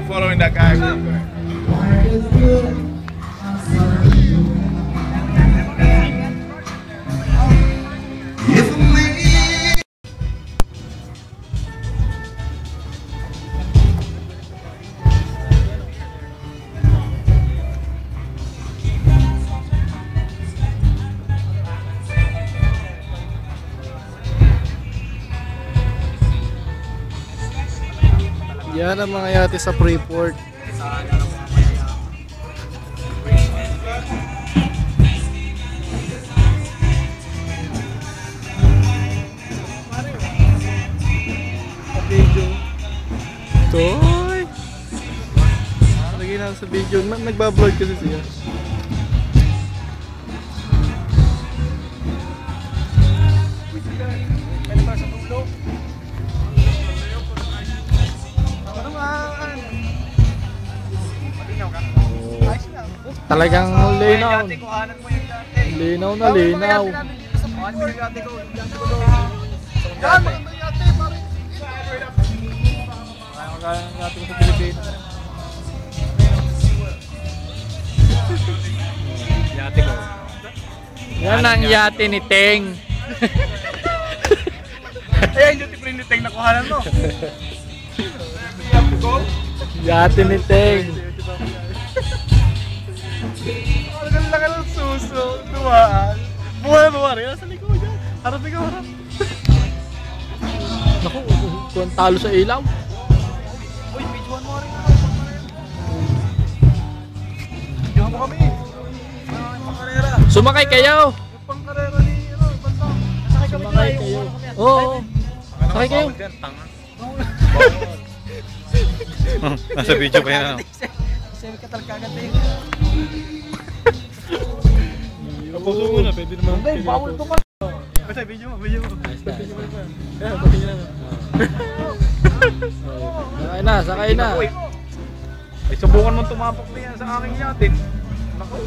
following that guy. Yan ang mga yate sa Freeport. Video. Toy! Lagi na sa video. Nagbablog kasi siya. Talagang linaw. Linaw na linaw. Yate ko. Yan ang yate ni Teng. Ayan yung tipo ni Teng na kuhanan mo. Yate ni Teng. Ang laki ng suso. Dumaan. Buwan rin. Sa likod dyan. Harap ikaw, harap. Naku, kung talo sa ilaw. Uy, videoan mo rin. Videoan mo kami. Pangkarera. Sumakay kayo. Yung pangkarera ni Banta. Nasakay kami Sumakay kayo. Oo. Sakay kayo. Nasa video pa yan. Sabi ka talaga agad eh. Kapuso mo na, pwede naman. Hindi, bawal ito ka. Basta video mo, video mo. Sakay na, sakay na. Ay, subukan mong tumapak na yan sa aking yatin. Naku.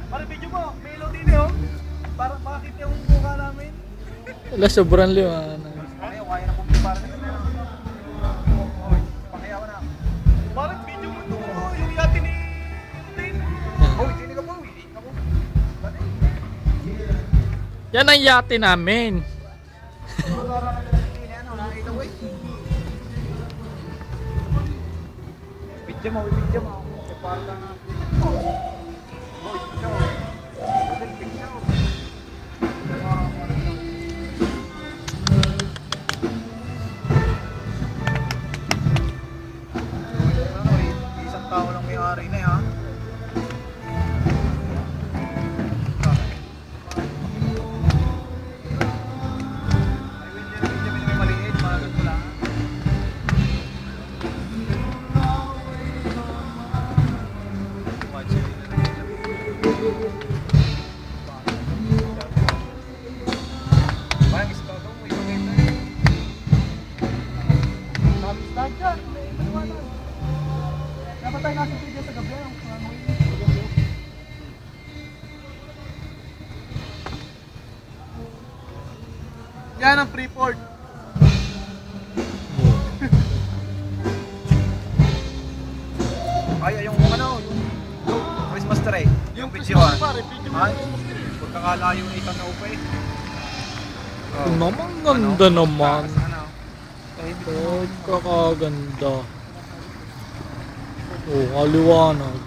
Para video mo, may ilaw din eh oh. Para makakita yung mukha namin. Wala, sobrang liwanag. Ay, kaya na kung para na kami. Oy, pakiyawa na. Parang video mo ito yung yatin ni Tin. Oy, sino ka po? Ako. Yan ang yate namin. Video mo, video mo. Para na. Oy, video. Isang tao lang may-ari na ha. May maliit, mga ganito lang. Parang isda ito, may maganda eh. Dami isda dyan, may maliwanag. Dapat tayo nasa video sa gabi. Yan ang Freeport. Ay, yung ano, yung Christmas tree. Yung videoan. Ay, pagkakalayo na itang naupay. Naman ganda naman. Ano? Oh, kakaganda. Oh, kaliwanag.